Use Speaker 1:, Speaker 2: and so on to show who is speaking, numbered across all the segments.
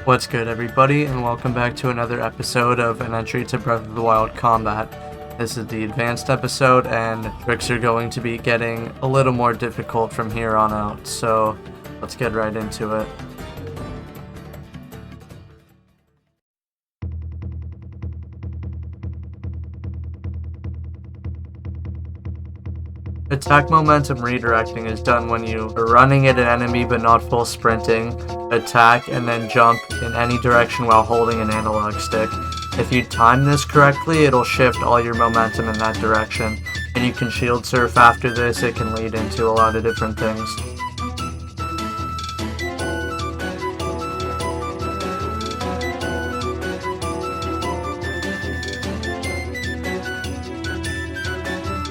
Speaker 1: What's good, everybody, and welcome back to another episode of An Entry to Breath of the Wild Combat. This is the advanced episode, and tricks are going to be getting a little more difficult from here on out, so let's get right into it. Attack momentum redirecting is done when you are running at an enemy but not full sprinting, attack, and then jump in any direction while holding an analog stick. If you time this correctly, it'll shift all your momentum in that direction, and you can shield surf after this. It can lead into a lot of different things.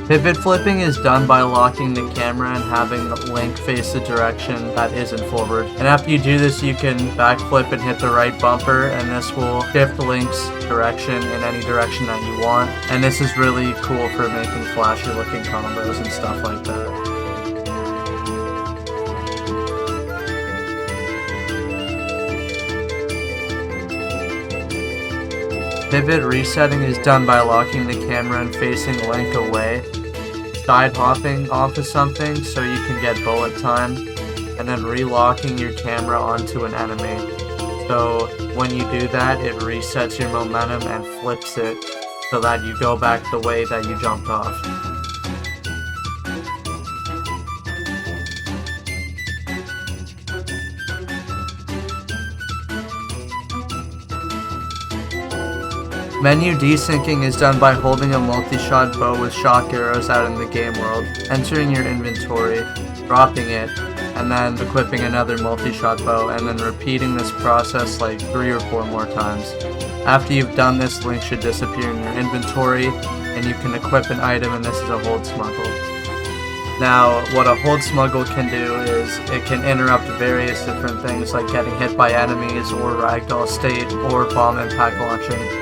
Speaker 1: Pivot flipping is done by locking the camera and having Link face the direction that isn't forward. And after you do this, you can backflip and hit the right bumper, and this will shift Link's direction in any direction that you want. And this is really cool for making flashy looking combos and stuff like that. Pivot resetting is done by locking the camera and facing Link away, side hopping off of something so you can get bullet time, and then relocking your camera onto an enemy. So when you do that, it resets your momentum and flips it so that you go back the way that you jumped off. Menu desyncing is done by holding a multi-shot bow with shock arrows out in the game world, entering your inventory, dropping it, and then equipping another multi-shot bow, and then repeating this process like 3 or 4 more times. After you've done this, Link should disappear in your inventory, and you can equip an item, and this is a hold smuggle. Now, what a hold smuggle can do is it can interrupt various different things like getting hit by enemies, or ragdoll state, or bomb impact launching.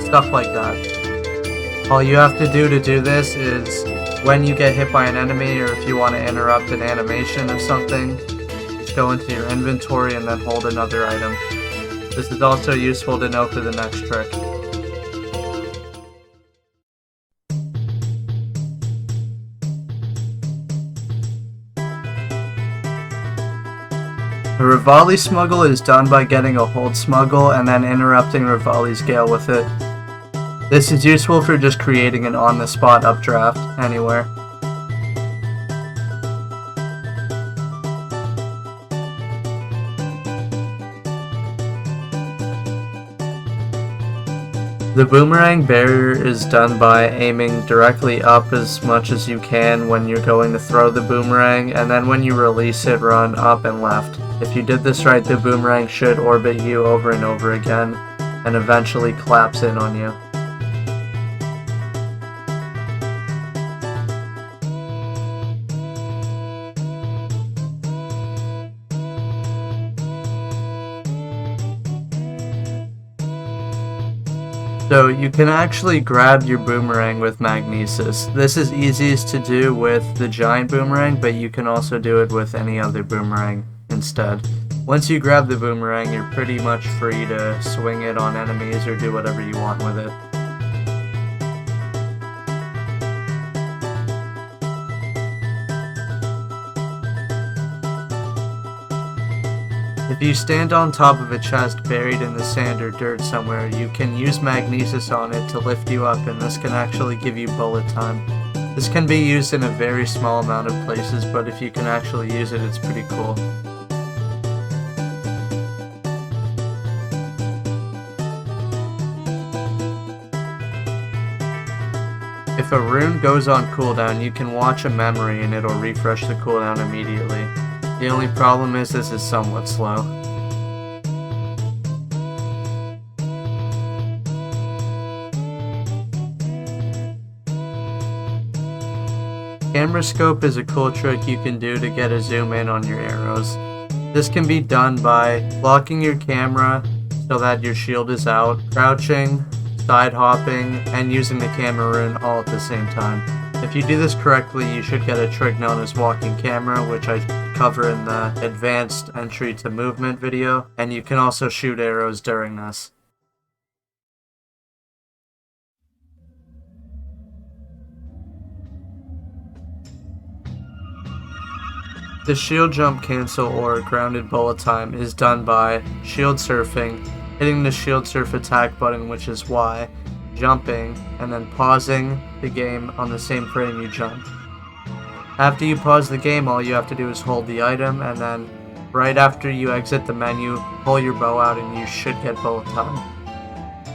Speaker 1: Stuff like that. All you have to do this is when you get hit by an enemy, or if you want to interrupt an animation of something, just go into your inventory and then hold another item. This is also useful to know for the next trick. The Revali Smuggle is done by getting a hold smuggle and then interrupting Revali's gale with it. This is useful for just creating an on-the-spot updraft anywhere. The Boomerang Barrier is done by aiming directly up as much as you can when you're going to throw the boomerang, and then when you release it, run up and left. If you did this right, the boomerang should orbit you over and over again, and eventually collapse in on you. So you can actually grab your boomerang with Magnesis. This is easiest to do with the giant boomerang, but you can also do it with any other boomerang instead. Once you grab the boomerang, you're pretty much free to swing it on enemies or do whatever you want with it. If you stand on top of a chest buried in the sand or dirt somewhere, you can use Magnesis on it to lift you up, and this can actually give you bullet time. This can be used in a very small amount of places, but if you can actually use it, it's pretty cool. If a rune goes on cooldown, you can watch a memory and it'll refresh the cooldown immediately. The only problem is this is somewhat slow. Camera scope is a cool trick you can do to get a zoom in on your arrows. This can be done by locking your camera so that your shield is out, crouching, side hopping, and using the camera rune all at the same time. If you do this correctly, you should get a trick known as walking camera, which I cover in the advanced entry to movement video, and you can also shoot arrows during this. The shield jump cancel or grounded bullet time is done by shield surfing, hitting the shield surf attack button, which is Y, jumping, and then pausing the game on the same frame you jumped. After you pause the game, all you have to do is hold the item, and then right after you exit the menu, pull your bow out and you should get bullet time.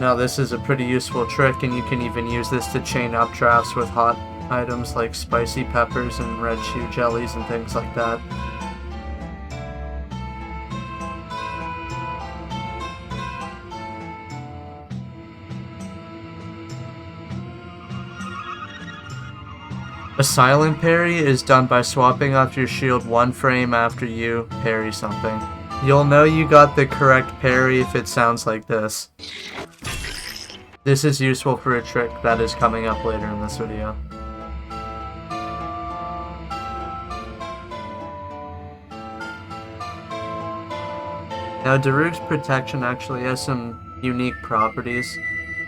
Speaker 1: Now this is a pretty useful trick, and you can even use this to chain up drafts with hot items like spicy peppers and red shoe jellies and things like that. A silent parry is done by swapping off your shield one frame after you parry something. You'll know you got the correct parry if it sounds like this. This is useful for a trick that is coming up later in this video. Now Daruk's protection actually has some unique properties.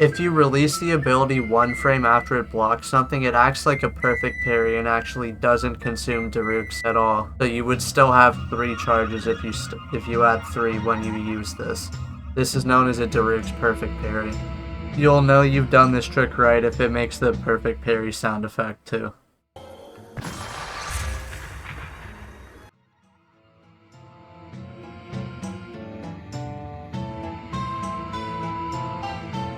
Speaker 1: If you release the ability one frame after it blocks something, it acts like a perfect parry and actually doesn't consume Daruk's at all. So you would still have 3 charges if you add 3 when you use this. This is known as a Daruk's perfect parry. You'll know you've done this trick right if it makes the perfect parry sound effect too.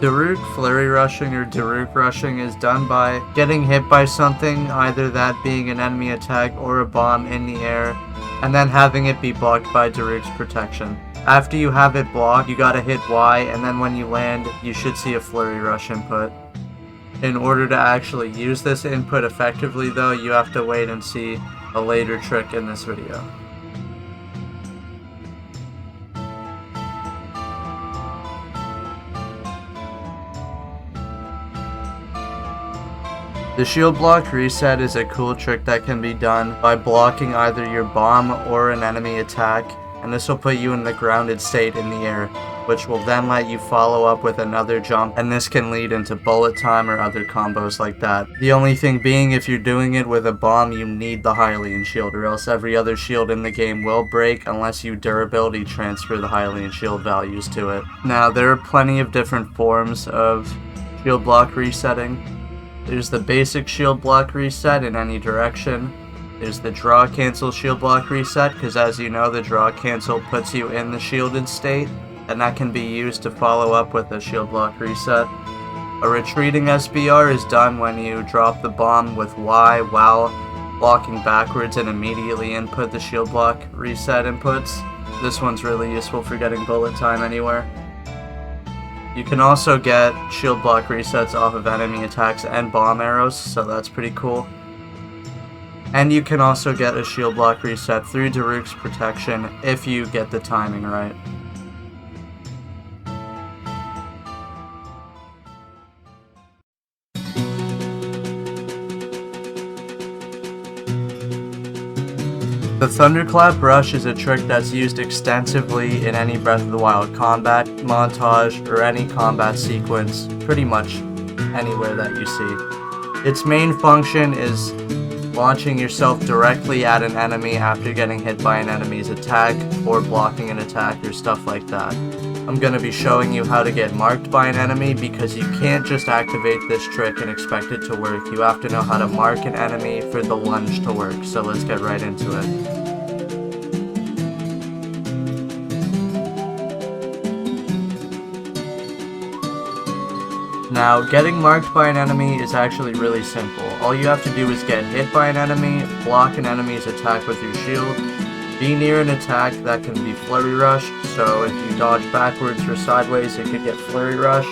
Speaker 1: Daruk flurry rushing or Daruk rushing is done by getting hit by something, either that being an enemy attack or a bomb in the air, and then having it be blocked by Daruk's protection. After you have it blocked, you gotta hit Y, and then when you land, you should see a flurry rush input. In order to actually use this input effectively though, you have to wait and see a later trick in this video. The shield block reset is a cool trick that can be done by blocking either your bomb or an enemy attack, and this will put you in the grounded state in the air, which will then let you follow up with another jump, and this can lead into bullet time or other combos like that. The only thing being, if you're doing it with a bomb, you need the Hylian shield, or else every other shield in the game will break unless you durability transfer the Hylian shield values to it. Now, there are plenty of different forms of shield block resetting. There's the basic shield block reset in any direction. There's the draw cancel shield block reset, because as you know, the draw cancel puts you in the shielded state, and that can be used to follow up with a shield block reset. A retreating SBR is done when you drop the bomb with Y while blocking backwards and immediately input the shield block reset inputs. This one's really useful for getting bullet time anywhere. You can also get shield block resets off of enemy attacks and bomb arrows, so that's pretty cool. And you can also get a shield block reset through Daruk's protection if you get the timing right. The Thunderclap Rush is a trick that's used extensively in any Breath of the Wild combat montage or any combat sequence, pretty much anywhere that you see. Its main function is launching yourself directly at an enemy after getting hit by an enemy's attack or blocking an attack or stuff like that. I'm going to be showing you how to get marked by an enemy, because you can't just activate this trick and expect it to work. You have to know how to mark an enemy for the lunge to work, so let's get right into it. Now, getting marked by an enemy is actually really simple. All you have to do is get hit by an enemy, block an enemy's attack with your shield, be near an attack that can be flurry rushed, so if you dodge backwards or sideways it could get flurry rush,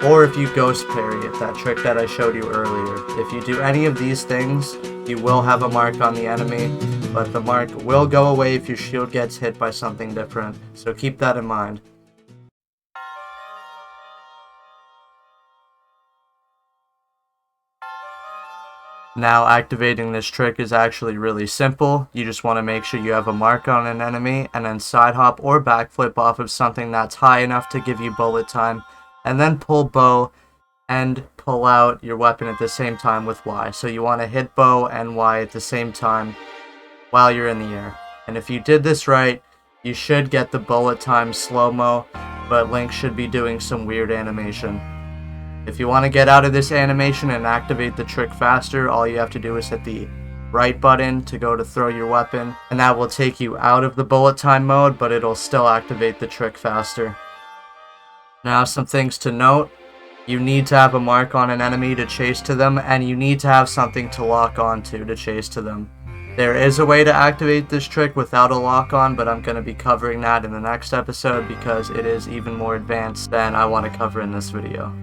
Speaker 1: or if you ghost parry it, that trick that I showed you earlier. If you do any of these things, you will have a mark on the enemy, but the mark will go away if your shield gets hit by something different, so keep that in mind. Now, activating this trick is actually really simple. You just want to make sure you have a mark on an enemy, and then side hop or backflip off of something that's high enough to give you bullet time, and then pull bow and pull out your weapon at the same time with Y. So you want to hit bow and Y at the same time while you're in the air. And if you did this right, you should get the bullet time slow-mo, but Link should be doing some weird animation. If you want to get out of this animation and activate the trick faster, all you have to do is hit the right button to go to throw your weapon, and that will take you out of the bullet time mode, but it'll still activate the trick faster. Now, some things to note. You need to have a mark on an enemy to chase to them, and you need to have something to lock onto to chase to them. There is a way to activate this trick without a lock on, but I'm going to be covering that in the next episode because it is even more advanced than I want to cover in this video.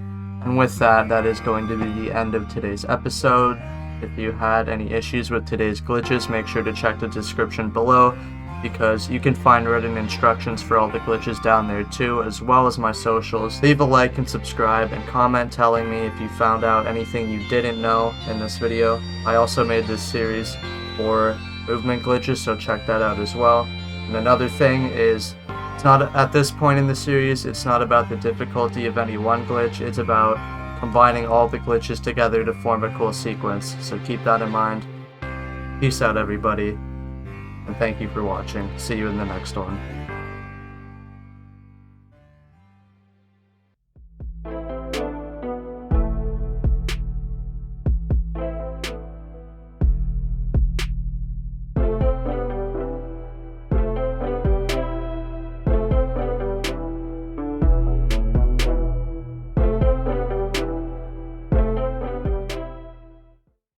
Speaker 1: And with that, that is going to be the end of today's episode. If you had any issues with today's glitches, make sure to check the description below, because you can find written instructions for all the glitches down there too, as well as my socials. Leave a like and subscribe, and comment telling me if you found out anything you didn't know in this video. I also made this series for movement glitches, so check that out as well. And another thing is, it's not at this point in the series, it's not about the difficulty of any one glitch, it's about combining all the glitches together to form a cool sequence, so keep that in mind. Peace out, everybody, and thank you for watching. See you in the next one.